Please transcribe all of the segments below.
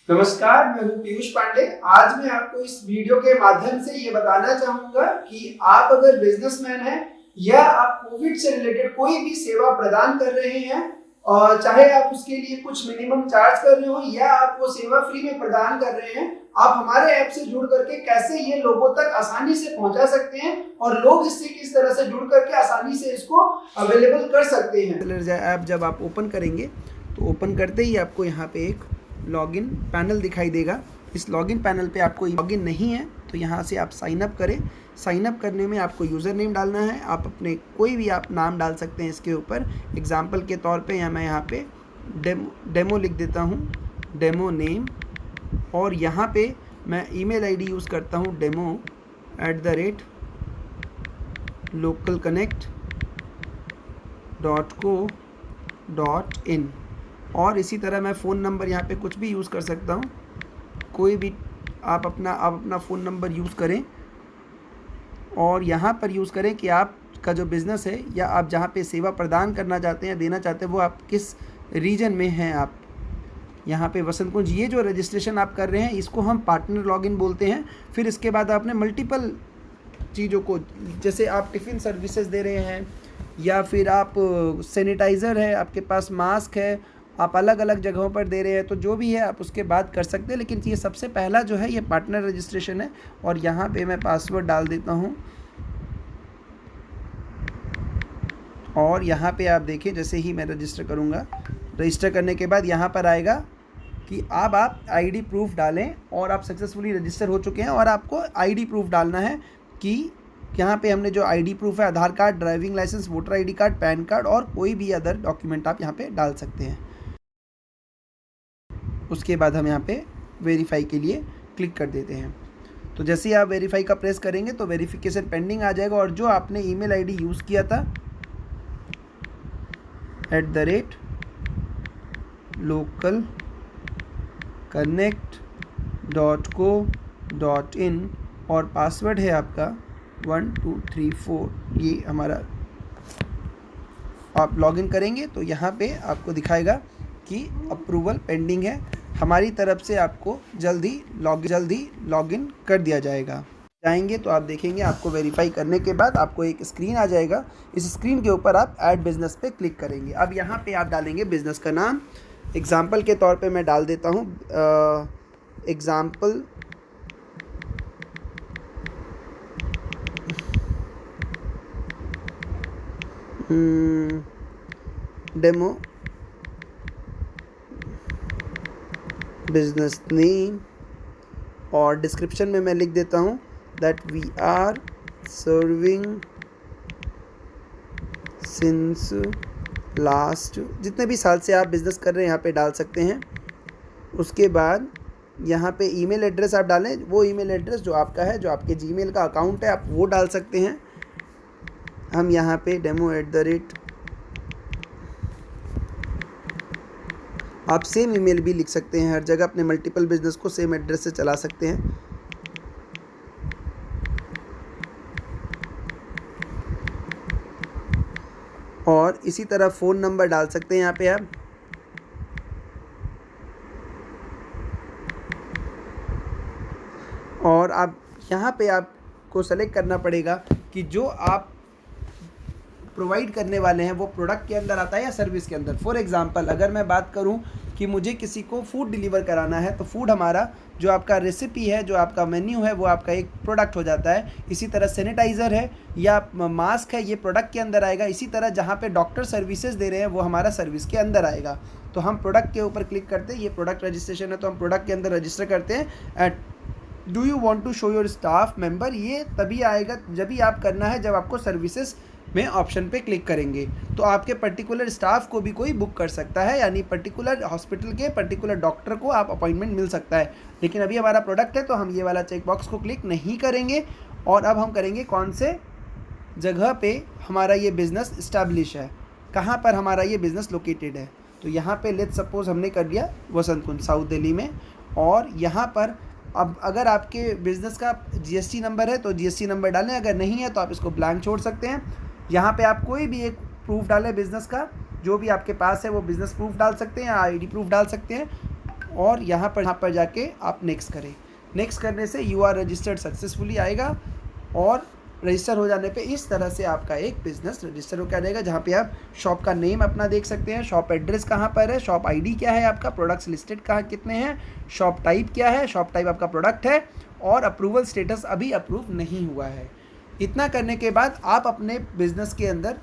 नमस्कार, मैं हूं पीयूष पांडे। आज मैं आपको इस वीडियो के माध्यम से ये बताना चाहूंगा कि आप अगर बिजनेसमैन हैं या आप कोविड से रिलेटेड कोई भी सेवा प्रदान कर रहे हैं और चाहे आप उसके लिए कुछ मिनिमम चार्ज कर रहे हो या आप वो सेवा फ्री में प्रदान कर रहे हैं, आप हमारे ऐप से जुड़ करके कैसे ये लोगों तक आसानी से पहुंचा सकते हैं और लोग इससे किस तरह से जुड़ करके आसानी से इसको अवेलेबल कर सकते हैं। ऐप जब आप ओपन करेंगे तो ओपन करते ही आपको यहाँ पे एक लॉगिन पैनल दिखाई देगा। इस लॉगिन पैनल पे आपको लॉगिन नहीं है तो यहाँ से आप साइन अप करें। साइन अप करने में आपको यूज़र नेम डालना है। आप अपने कोई भी आप नाम डाल सकते हैं इसके ऊपर। एग्जांपल के तौर पे मैं यहाँ पे डेमो लिख देता हूँ, डेमो नेम। और यहाँ पे मैं ईमेल आईडी यूज़ करता हूँ demo@localconnect.co.in। और इसी तरह मैं फ़ोन नंबर यहाँ पे कुछ भी यूज़ कर सकता हूँ, कोई भी आप अपना फ़ोन नंबर यूज़ करें और यहाँ पर यूज़ करें कि आपका जो बिज़नेस है या आप जहाँ पे सेवा प्रदान करना चाहते हैं, देना चाहते हैं, वो आप किस रीजन में हैं। आप यहाँ पे वसंत कुंज, ये जो रजिस्ट्रेशन आप कर रहे हैं इसको हम पार्टनर लॉगिन बोलते हैं। फिर इसके बाद आपने मल्टीपल चीज़ों को, जैसे आप टिफ़िन सर्विसेज दे रहे हैं या फिर आप सैनिटाइज़र है, आपके पास मास्क है, आप अलग अलग जगहों पर दे रहे हैं, तो जो भी है आप उसके बाद कर सकते हैं। लेकिन ये सबसे पहला जो है ये पार्टनर रजिस्ट्रेशन है। और यहाँ पे मैं पासवर्ड डाल देता हूँ और यहाँ पे आप देखिए जैसे ही मैं रजिस्टर करूँगा, रजिस्टर करने के बाद यहाँ पर आएगा कि अब आप आईडी प्रूफ डालें और आप सक्सेसफुली रजिस्टर हो चुके हैं। और आपको आईडी प्रूफ डालना है कि यहाँ पे हमने जो आईडी प्रूफ है, Aadhaar card, driving licence, voter ID card, PAN card और कोई भी अदर डॉक्यूमेंट आप यहाँ पे डाल सकते हैं। उसके बाद हम यहाँ पे वेरीफाई के लिए क्लिक कर देते हैं। तो जैसे ही आप वेरीफाई का प्रेस करेंगे तो वेरिफिकेशन पेंडिंग आ जाएगा और जो आपने ईमेल आईडी यूज़ किया था @localconnect.co.in और पासवर्ड है आपका 1234, ये हमारा आप लॉगिन करेंगे तो यहाँ पे आपको दिखाएगा कि अप्रूवल पेंडिंग है। हमारी तरफ से आपको जल्दी लॉगिन कर दिया जाएगा। जाएंगे तो आप देखेंगे आपको वेरीफाई करने के बाद आपको एक स्क्रीन आ जाएगा। इस स्क्रीन के ऊपर आप ऐड बिजनेस पे क्लिक करेंगे। अब यहाँ पे आप डालेंगे बिजनेस का नाम। एग्जाम्पल के तौर पे मैं डाल देता हूँ एग्जाम्पल डेमो बिजनेस नेम। और डिस्क्रिप्शन में मैं लिख देता हूँ that we are serving since last, जितने भी साल से आप बिज़नेस कर रहे हैं यहाँ पे डाल सकते हैं। उसके बाद यहाँ पे ईमेल एड्रेस आप डालें, वो ईमेल एड्रेस जो आपका है, जो आपके जीमेल का अकाउंट है, आप वो डाल सकते हैं। हम यहाँ पे आप सेम ईमेल भी लिख सकते हैं, हर जगह अपने मल्टीपल बिजनेस को सेम एड्रेस से चला सकते हैं। और इसी तरह फ़ोन नंबर डाल सकते हैं यहाँ पे आप। और आप यहाँ पे आपको सेलेक्ट करना पड़ेगा कि जो आप प्रोवाइड करने वाले हैं वो प्रोडक्ट के अंदर आता है या सर्विस के अंदर। फॉर एग्जांपल अगर मैं बात करूं कि मुझे किसी को फूड डिलीवर कराना है तो फूड हमारा जो आपका रेसिपी है, जो आपका मेन्यू है, वो आपका एक प्रोडक्ट हो जाता है। इसी तरह सैनिटाइज़र है या मास्क है, ये प्रोडक्ट के अंदर आएगा। इसी तरह जहाँ पे डॉक्टर सर्विसेज दे रहे हैं वो हमारा सर्विस के अंदर आएगा। तो हम प्रोडक्ट के ऊपर क्लिक करते हैं, ये प्रोडक्ट रजिस्ट्रेशन है तो हम प्रोडक्ट के अंदर रजिस्टर करते हैं। Do you want to show your staff member, ये तभी आएगा जब भी आप करना है, जब आपको सर्विसेज में ऑप्शन पे क्लिक करेंगे तो आपके पर्टिकुलर स्टाफ को भी कोई बुक कर सकता है, यानी पर्टिकुलर हॉस्पिटल के पर्टिकुलर डॉक्टर को आप अपॉइंटमेंट मिल सकता है। लेकिन अभी हमारा प्रोडक्ट है तो हम ये वाला चेक बॉक्स को क्लिक नहीं करेंगे। और अब हम करेंगे कौन से जगह पे हमारा ये बिज़नेस इस्टेब्लिश है, कहाँ पर हमारा ये बिज़नेस लोकेटेड है। तो यहाँ पे लेट्स सपोज हमने कर लिया वसंत कुंज साउथ दिल्ली में। और यहाँ पर अब अगर आपके बिज़नेस का जीएसटी नंबर है तो जीएसटी नंबर डालें, अगर नहीं है तो आप इसको ब्लैंक छोड़ सकते हैं। यहाँ पे आप कोई भी एक प्रूफ डालें बिज़नेस का, जो भी आपके पास है वो बिज़नेस प्रूफ डाल सकते हैं या आईडी प्रूफ डाल सकते हैं। और यहाँ पर जाके आप नेक्स्ट करें। नेक्स्ट करने से यू आर रजिस्टर्ड सक्सेसफुली आएगा और रजिस्टर हो जाने पे इस तरह से आपका एक बिज़नेस रजिस्टर होकर आ जाएगा, जहाँ पे आप शॉप का नेम अपना देख सकते हैं, शॉप एड्रेस कहाँ पर है, शॉप आईडी क्या है आपका, प्रोडक्ट्स लिस्टेड कहाँ कितने हैं, शॉप टाइप क्या है, शॉप टाइप आपका प्रोडक्ट है, और अप्रूवल स्टेटस अभी अप्रूव नहीं हुआ है। इतना करने के बाद आप अपने बिज़नेस के अंदर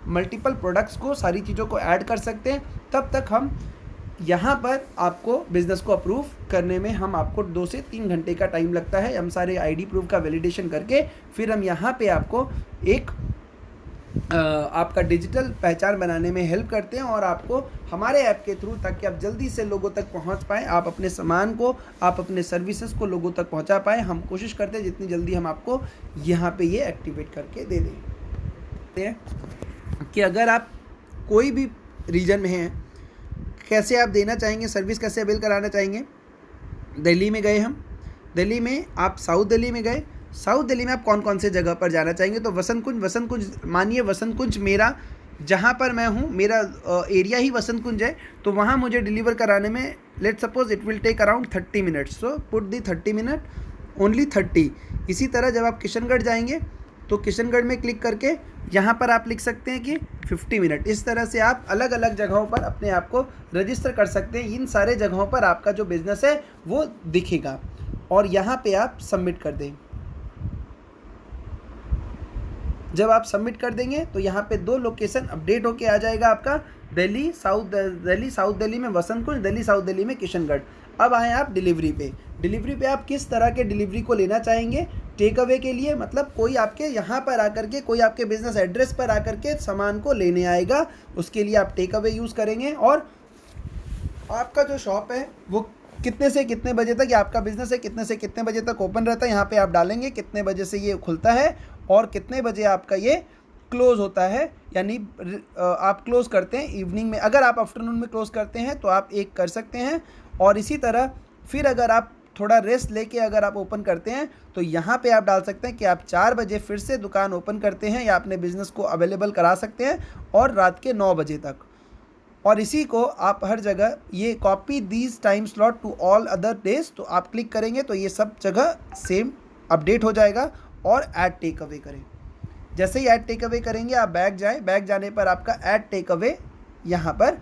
मल्टीपल प्रोडक्ट्स को, सारी चीज़ों को ऐड कर सकते हैं। तब तक हम यहाँ पर आपको बिज़नेस को अप्रूव करने में हम आपको 2 से 3 घंटे का टाइम लगता है। हम सारे आईडी प्रूफ का वैलिडेशन करके फिर हम यहाँ पे आपको एक आपका डिजिटल पहचान बनाने में हेल्प करते हैं और आपको हमारे ऐप के थ्रू, ताकि आप जल्दी से लोगों तक पहुँच पाएँ, आप अपने सामान को, आप अपने सर्विसेज को लोगों तक पहुँचा पाएँ। हम कोशिश करते हैं जितनी जल्दी हम आपको यहाँ पे ये एक्टिवेट करके दे दें कि अगर आप कोई भी रीजन में हैं, कैसे आप देना चाहेंगे सर्विस, कैसे अवेल कराना चाहेंगे। दिल्ली में गए हम, दिल्ली में आप साउथ दिल्ली में गए, साउथ दिल्ली में आप कौन कौन से जगह पर जाना चाहेंगे। तो वसंत कुंज मानिए वसंत कुंज मेरा जहाँ पर मैं हूँ, मेरा एरिया ही वसंत कुंज है, तो वहाँ मुझे डिलीवर कराने में let suppose it will take around 30 minutes, so put the 30 minute, only 30। इसी तरह जब आप किशनगढ़ जाएंगे तो किशनगढ़ में क्लिक करके यहाँ पर आप लिख सकते हैं कि 50 मिनट। इस तरह से आप अलग अलग जगहों पर अपने आप को रजिस्टर कर सकते हैं। इन सारे जगहों पर आपका जो बिज़नेस है वो दिखेगा और यहाँ पे आप सबमिट कर दें। जब आप सबमिट कर देंगे तो यहाँ पे 2 लोकेशन अपडेट होके आ जाएगा आपका, दिल्ली साउथ दिल्ली में वसंत कुंज, दिल्ली साउथ दिल्ली में किशनगढ़। अब आए आप डिलीवरी पे। डिलीवरी पे आप किस तरह के डिलीवरी को लेना चाहेंगे। टेक अवे के लिए मतलब कोई आपके यहाँ पर आकर के, कोई आपके बिज़नेस एड्रेस पर आकर के सामान को लेने आएगा, उसके लिए आप टेक अवे यूज़ करेंगे। और आपका जो शॉप है वो कितने से कितने बजे तक, या आपका बिज़नेस है कितने से कितने बजे तक ओपन रहता है, यहाँ पे आप डालेंगे कितने बजे से ये खुलता है और कितने बजे आपका ये क्लोज़ होता है। यानी आप क्लोज़ करते हैं इवनिंग में, अगर आप आफ्टरनून में क्लोज़ करते हैं तो आप 1 कर सकते हैं। और इसी तरह फिर अगर आप थोड़ा रेस्ट लेके अगर आप ओपन करते हैं तो यहाँ पे आप डाल सकते हैं कि आप 4 बजे फिर से दुकान ओपन करते हैं या अपने बिज़नेस को अवेलेबल करा सकते हैं, और रात के 9 बजे तक। और इसी को आप हर जगह ये copy these time slot to all other days, तो आप क्लिक करेंगे तो ये सब जगह सेम अपडेट हो जाएगा। और ऐड टेक अवे करें, जैसे ही ऐड टेक अवे करेंगे आप बैक जाएँ, बैक जाने पर आपका ऐड टेक अवे यहाँ पर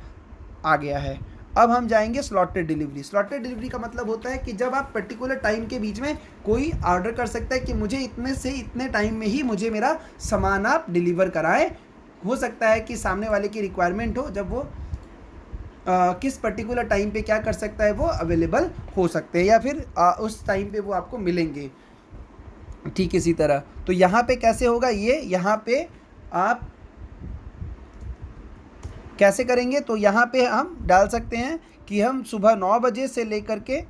आ गया है। अब हम जाएंगे स्लॉटेड डिलीवरी। स्लॉटेड डिलीवरी का मतलब होता है कि जब आप पर्टिकुलर टाइम के बीच में कोई ऑर्डर कर सकता है कि मुझे इतने से इतने टाइम में ही मुझे मेरा सामान आप डिलीवर कराएं। हो सकता है कि सामने वाले की रिक्वायरमेंट हो, जब वो किस पर्टिकुलर टाइम पे क्या कर सकता है वो अवेलेबल हो सकते हैं, या फिर उस टाइम पे वो आपको मिलेंगे। ठीक इसी तरह तो यहाँ पे कैसे होगा ये, यहाँ पे आप कैसे करेंगे तो यहाँ पे हम डाल सकते हैं कि हम सुबह 9 बजे से लेकर के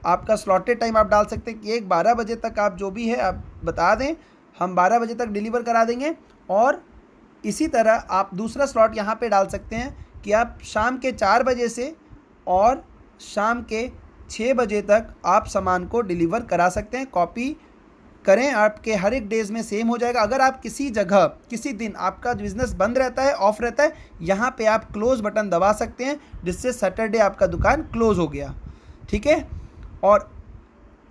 आपका स्लॉटेड टाइम आप डाल सकते हैं कि 12 बजे तक आप जो भी है आप बता दें, हम 12 बजे तक डिलीवर करा देंगे। और इसी तरह आप दूसरा स्लॉट यहाँ पे डाल सकते हैं कि आप शाम के 4 बजे से और शाम के 6 बजे तक आप सामान को डिलीवर करा सकते हैं। कॉपी करें, आपके हर एक डेज़ में सेम हो जाएगा। अगर आप किसी जगह किसी दिन आपका बिज़नेस बंद रहता है, ऑफ रहता है, यहाँ पे आप क्लोज़ बटन दबा सकते हैं, जिससे सैटरडे आपका दुकान क्लोज़ हो गया। ठीक है, और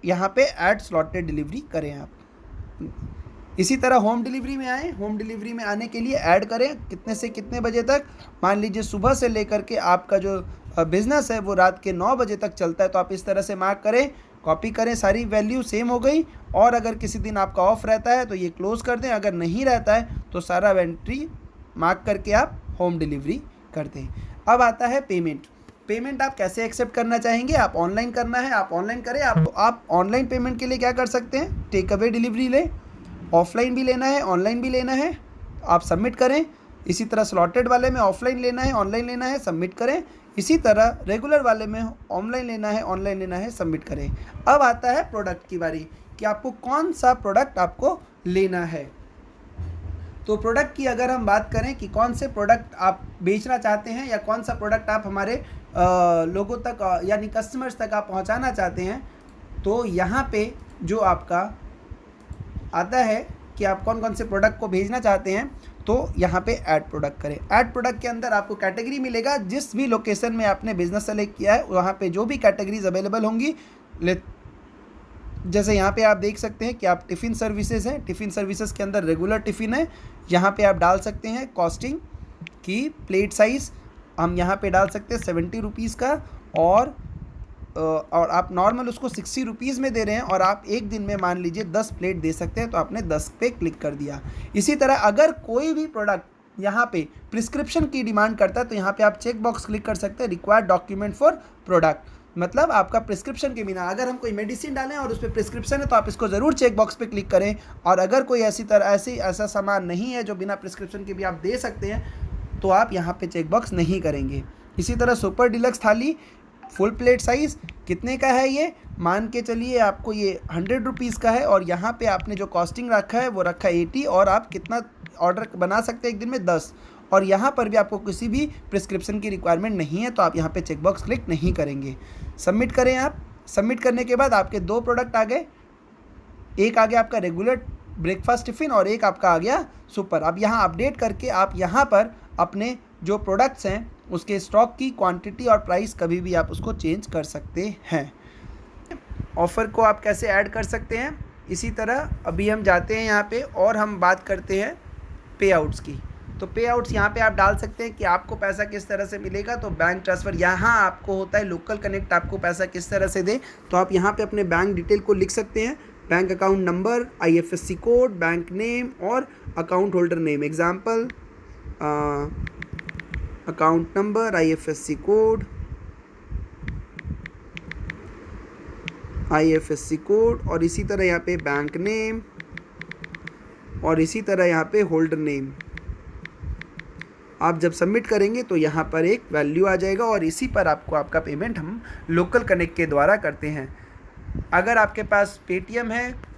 यहाँ पे ऐड स्लॉटेड डिलीवरी करें आप। इसी तरह होम डिलीवरी में आएँ, होम डिलीवरी में आने के लिए ऐड करें कितने से कितने बजे तक। मान लीजिए सुबह से लेकर के आपका जो बिज़नेस है वो रात के 9 बजे तक चलता है, तो आप इस तरह से मार्क करें, कॉपी करें, सारी वैल्यू सेम हो गई। और अगर किसी दिन आपका ऑफ रहता है तो ये क्लोज़ कर दें, अगर नहीं रहता है तो सारा एंट्री मार्क करके आप होम डिलीवरी कर दें। अब आता है पेमेंट। पेमेंट आप कैसे एक्सेप्ट करना चाहेंगे, आप ऑनलाइन करना है आप ऑनलाइन करें। आप ऑनलाइन पेमेंट के लिए क्या कर सकते हैं, टेक अवे डिलीवरी लें, ऑफलाइन भी लेना है ऑनलाइन भी लेना है, आप सबमिट करें। इसी तरह स्लॉटेड वाले में ऑफलाइन लेना है ऑनलाइन लेना है, सबमिट करें। इसी तरह रेगुलर वाले में ऑनलाइन लेना है ऑनलाइन लेना है, सबमिट करें। अब आता है प्रोडक्ट की बारी कि आपको कौन सा प्रोडक्ट आपको लेना है। तो प्रोडक्ट की अगर हम बात करें कि कौन से प्रोडक्ट आप बेचना चाहते हैं या कौन सा प्रोडक्ट आप हमारे लोगों तक यानी कस्टमर्स तक आप पहुंचाना चाहते हैं, तो यहाँ पे जो आपका आता है कि आप कौन कौन से प्रोडक्ट को भेजना चाहते हैं, तो यहाँ पे ऐड प्रोडक्ट करें। ऐड प्रोडक्ट के अंदर आपको कैटेगरी मिलेगा, जिस भी लोकेशन में आपने बिजनेस सेलेक्ट किया है वहाँ पे जो भी कैटेगरीज अवेलेबल होंगी, जैसे यहाँ पे आप देख सकते हैं कि आप टिफ़िन सर्विसेज हैं, टिफ़िन सर्विसेज के अंदर रेगुलर टिफ़िन है, यहाँ पे आप डाल सकते हैं कॉस्टिंग की प्लेट साइज़ हम यहाँ पे डाल सकते हैं 70 रुपीज़ का, और आप नॉर्मल उसको 60 रुपीज़ में दे रहे हैं और आप एक दिन में मान लीजिए 10 प्लेट दे सकते हैं, तो आपने 10 पे क्लिक कर दिया। इसी तरह अगर कोई भी प्रोडक्ट यहाँ पे प्रिस्क्रिप्शन की डिमांड करता है तो यहाँ पे आप चेक बॉक्स क्लिक कर सकते हैं रिक्वायर्ड डॉक्यूमेंट फॉर प्रोडक्ट, मतलब आपका प्रिस्क्रिप्शन के बिना अगर हम कोई मेडिसिन डालें और उस पर प्रिस्क्रिप्शन है तो आप इसको ज़रूर चेक बॉक्स पे क्लिक करें। और अगर कोई ऐसा सामान नहीं है जो बिना प्रिस्क्रिप्शन के भी आप दे सकते हैं तो आप यहाँ पे चेक बॉक्स नहीं करेंगे। इसी तरह सुपर डिलक्स थाली फुल प्लेट साइज़ कितने का है, ये मान के चलिए आपको ये 100 रुपीज़ का है, और यहाँ पे आपने जो कॉस्टिंग रखा है वो रखा 80, और आप कितना ऑर्डर बना सकते हैं एक दिन में 10, और यहाँ पर भी आपको किसी भी प्रिस्क्रिप्शन की रिक्वायरमेंट नहीं है तो आप यहाँ पे चेक बॉक्स क्लिक नहीं करेंगे। सबमिट करें आप। सबमिट करने के बाद आपके 2 प्रोडक्ट आ गए, एक आ गया आपका रेगुलर ब्रेकफास्ट टिफ़िन और एक आपका आ गया सुपर। अब यहाँ अपडेट करके आप यहाँ पर अपने जो प्रोडक्ट्स हैं उसके स्टॉक की क्वांटिटी और प्राइस कभी भी आप उसको चेंज कर सकते हैं। ऑफ़र को आप कैसे ऐड कर सकते हैं, इसी तरह अभी हम जाते हैं यहाँ पे और हम बात करते हैं पे आउट्स की। तो पे आउट्स यहाँ पे आप डाल सकते हैं कि आपको पैसा किस तरह से मिलेगा। तो बैंक ट्रांसफ़र यहाँ आपको होता है, लोकल कनेक्ट आपको पैसा किस तरह से दे, तो आप यहाँ पे अपने बैंक डिटेल को लिख सकते हैं, bank account number, IFSC code, bank name और account holder name. Example account number, IFSC code, और इसी तरह यहाँ पे बैंक नेम और इसी तरह यहाँ पे होल्डर नेम। आप जब सबमिट करेंगे तो यहाँ पर एक वैल्यू आ जाएगा और इसी पर आपको आपका पेमेंट हम लोकल कनेक्ट के द्वारा करते हैं। अगर आपके पास पेटीएम है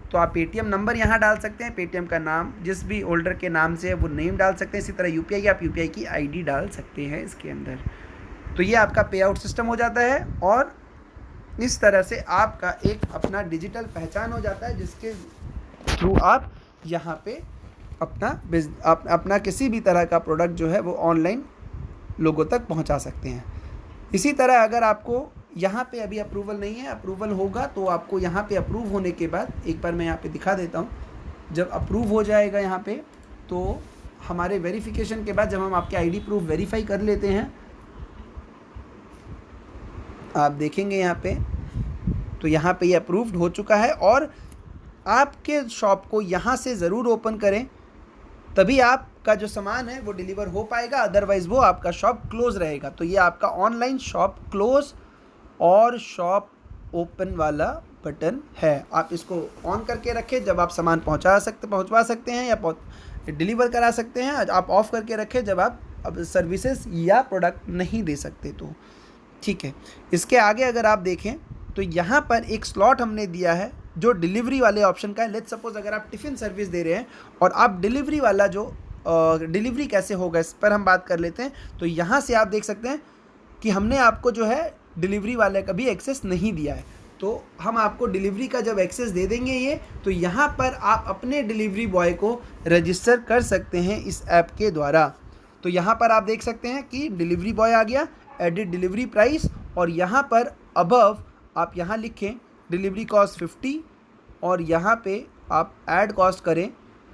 तो आप पेटीएम नंबर यहाँ डाल सकते हैं, पेटीएम का नाम जिस भी होल्डर के नाम से है वो नेम डाल सकते हैं। इसी तरह UPI आप UPI की ID डाल सकते हैं इसके अंदर। तो ये आपका पे आउट सिस्टम हो जाता है और इस तरह से आपका एक अपना डिजिटल पहचान हो जाता है, जिसके थ्रू आप यहाँ पे अपना किसी भी तरह का प्रोडक्ट जो है वो ऑनलाइन लोगों तक पहुँचा सकते हैं। इसी तरह अगर आपको यहाँ पे अभी अप्रूवल नहीं है, अप्रूवल होगा तो आपको यहाँ पे अप्रूव होने के बाद एक बार मैं यहाँ पे दिखा देता हूँ। जब अप्रूव हो जाएगा यहाँ पे तो हमारे वेरिफिकेशन के बाद जब हम आपके ID प्रूफ वेरीफाई कर लेते हैं, आप देखेंगे यहाँ पे तो यहाँ पे ये अप्रूव्ड हो चुका है। और आपके शॉप को यहाँ से ज़रूर ओपन करें, तभी आपका जो सामान है वो डिलीवर हो पाएगा, अदरवाइज़ वो आपका शॉप क्लोज़ रहेगा। तो ये आपका ऑनलाइन शॉप क्लोज़ और शॉप ओपन वाला बटन है। आप इसको ऑन करके रखें जब आप सामान पहुंचवा सकते हैं या डिलीवर करा सकते हैं। आप ऑफ़ करके रखें जब आप अब सर्विसेज या प्रोडक्ट नहीं दे सकते तो ठीक है। इसके आगे अगर आप देखें तो यहाँ पर एक स्लॉट हमने दिया है जो डिलीवरी वाले ऑप्शन का है। लेट्स सपोज अगर आप टिफ़िन सर्विस दे रहे हैं और आप डिलीवरी वाला जो डिलीवरी कैसे होगा इस पर हम बात कर लेते हैं। तो यहाँ से आप देख सकते हैं कि हमने आपको जो है डिलीवरी वाले का भी एक्सेस नहीं दिया है, तो हम आपको डिलीवरी का जब एक्सेस दे देंगे ये, तो यहाँ पर आप अपने डिलीवरी बॉय को रजिस्टर कर सकते हैं इस ऐप के द्वारा। तो यहाँ पर आप देख सकते हैं कि डिलीवरी बॉय आ गया, एडिट डिलीवरी प्राइस, और यहाँ पर अबव आप यहाँ लिखें डिलीवरी कॉस्ट 50 और यहाँ पे आप ऐड कॉस्ट करें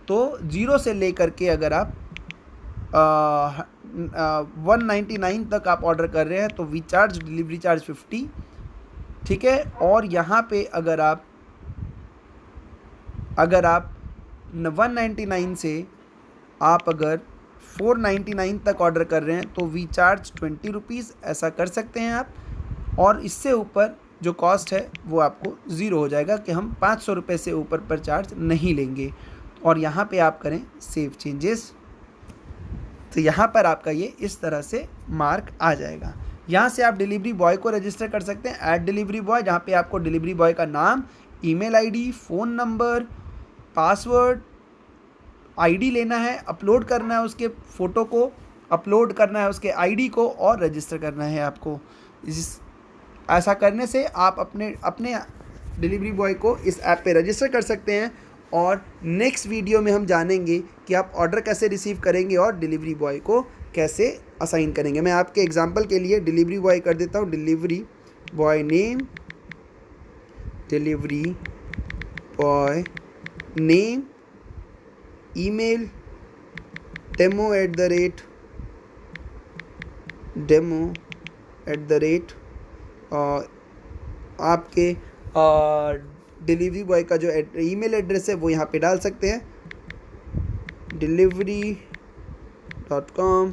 तो 0 से लेकर के अगर आप 199 तक आप ऑर्डर कर रहे हैं तो वी चार्ज डिलीवरी चार्ज 50, ठीक है। और यहाँ पे अगर आप 199 से आप अगर 499 तक ऑर्डर कर रहे हैं तो वी चार्ज 20 रुपीज़, ऐसा कर सकते हैं आप। और इससे ऊपर जो कॉस्ट है वो आपको 0 हो जाएगा कि हम 500 रुपये से ऊपर पर चार्ज नहीं लेंगे। और यहाँ पे आप करें सेव चेंजेस, तो यहाँ पर आपका ये इस तरह से मार्क आ जाएगा। यहाँ से आप डिलीवरी बॉय को रजिस्टर कर सकते हैं, ऐड डिलीवरी बॉय, जहाँ पे आपको डिलीवरी बॉय का नाम, email ID, phone number, password, ID लेना है, अपलोड करना है उसके फ़ोटो को, अपलोड करना है उसके ID को और रजिस्टर करना है आपको। ऐसा करने से आप अपने डिलीवरी बॉय को इस ऐप पे रजिस्टर कर सकते हैं और नेक्स्ट वीडियो में हम जानेंगे कि आप ऑर्डर कैसे रिसीव करेंगे और डिलीवरी बॉय को कैसे असाइन करेंगे। मैं आपके एग्जांपल के लिए डिलीवरी बॉय कर देता हूँ, delivery boy name, delivery boy name, email demo@demo@, आपके डिलीवरी बॉय का जो ईमेल एड्रेस है वो यहाँ पे डाल सकते हैं, delivery.com,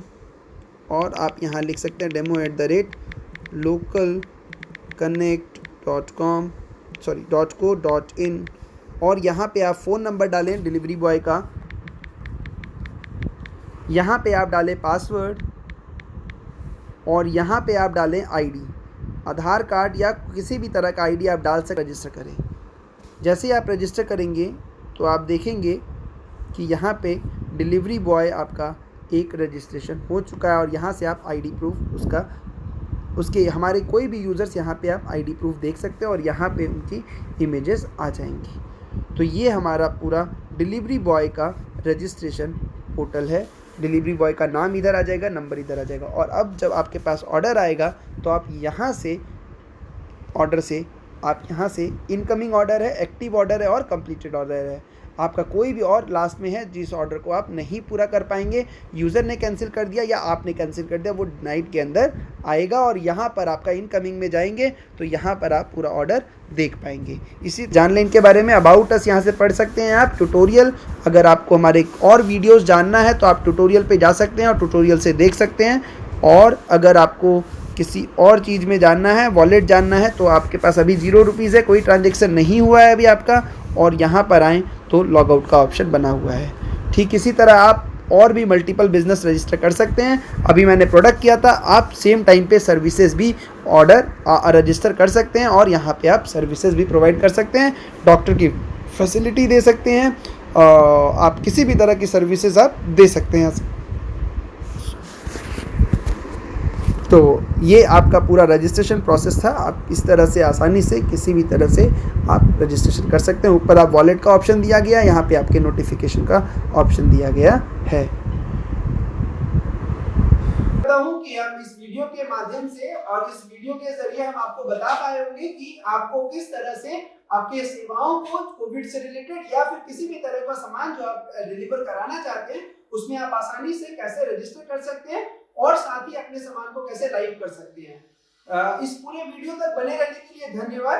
और आप यहाँ लिख सकते हैं demo@localconnect.com .co.in, और यहाँ पे आप फ़ोन नंबर डालें डिलीवरी बॉय का, यहाँ पे आप डालें पासवर्ड, और यहाँ पे आप डालें आईडी, आधार कार्ड या किसी भी तरह का आईडी आप डाल सकते, रजिस्टर करें। जैसे ही आप रजिस्टर करेंगे तो आप देखेंगे कि यहाँ पे डिलीवरी बॉय आपका एक रजिस्ट्रेशन हो चुका है, और यहाँ से आप आईडी प्रूफ उसके हमारे कोई भी यूज़र्स यहाँ पे आप आईडी प्रूफ देख सकते हैं, और यहाँ पे उनकी इमेजेस आ जाएंगी। तो ये हमारा पूरा डिलीवरी बॉय का रजिस्ट्रेशन पोर्टल है। डिलीवरी बॉय का नाम इधर आ जाएगा, नंबर इधर आ जाएगा, और अब जब आपके पास ऑर्डर आएगा तो आप यहाँ से ऑर्डर से आप यहाँ से इनकमिंग ऑर्डर है, एक्टिव ऑर्डर है और कंप्लीटेड ऑर्डर है, आपका कोई भी और लास्ट में है जिस ऑर्डर को आप नहीं पूरा कर पाएंगे, यूज़र ने कैंसिल कर दिया या आपने कैंसिल कर दिया, वो नाइट के अंदर आएगा, और यहाँ पर आपका इनकमिंग में जाएंगे तो यहाँ पर आप पूरा ऑर्डर देख पाएंगे। इसी जान लें इनके बारे में, अबाउट अस यहाँ से पढ़ सकते हैं आप, ट्यूटोरियल, अगर आपको हमारे और वीडियोज़ जानना है तो आप ट्यूटोरियल पर जा सकते हैं और ट्यूटोरियल से देख सकते हैं, और अगर आपको किसी और चीज़ में जानना है, वॉलेट जानना है, तो आपके पास अभी 0 रुपीज़ है, कोई ट्रांजेक्शन नहीं हुआ है अभी आपका, और यहाँ पर आएँ तो लॉग आउट का ऑप्शन बना हुआ है। ठीक इसी तरह आप और भी मल्टीपल बिजनेस रजिस्टर कर सकते हैं। अभी मैंने प्रोडक्ट किया था, आप सेम टाइम पे सर्विसेज भी ऑर्डर रजिस्टर कर सकते हैं, और यहाँ पे आप सर्विसेज भी प्रोवाइड कर सकते हैं, डॉक्टर की फैसिलिटी दे सकते हैं, आप किसी भी तरह की सर्विसेज आप दे सकते हैं। तो ये आपका पूरा रजिस्ट्रेशन प्रोसेस था। आप इस तरह से आसानी से किसी भी तरह से आप रजिस्ट्रेशन कर सकते हैं। ऊपर आप वॉलेट का ऑप्शन दिया गया है, यहाँ पे आपके नोटिफिकेशन का ऑप्शन दिया गया है। हूँ कि हम इस वीडियो के माध्यम से और इस वीडियो के जरिए हम आपको बता पाए होंगे कि आपको किस तरह से आपके सेवाओं को कोविड से रिलेटेड या फिर किसी भी तरह का सामान जो आप डिलीवर कराना चाहते हैं उसमें आप आसानी से कैसे रजिस्टर कर सकते हैं और साथ ही अपने सामान को कैसे लाइव कर सकते हैं। इस पूरे वीडियो तक बने रहने के लिए धन्यवाद।